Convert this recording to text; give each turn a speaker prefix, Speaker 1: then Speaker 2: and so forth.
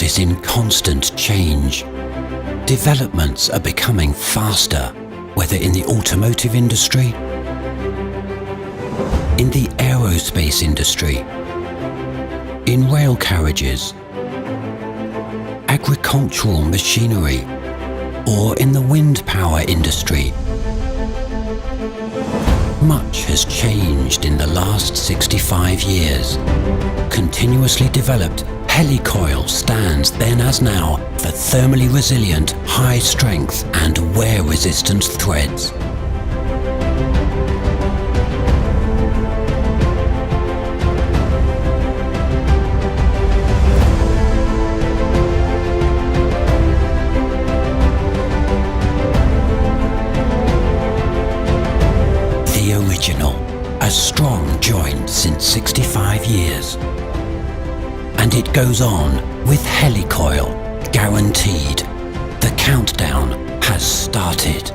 Speaker 1: world is in constant change. Developments are becoming faster, whether in the automotive industry, in the aerospace industry, in rail carriages, agricultural machinery, or in the wind power industry. Much has changed in the last 65 years. Continuously developed, Helicoil stands then as now for thermally resilient, high strength and wear resistant threads. The original, a strong joint since 65 years. And it goes on with Helicoil, guaranteed. The countdown has started.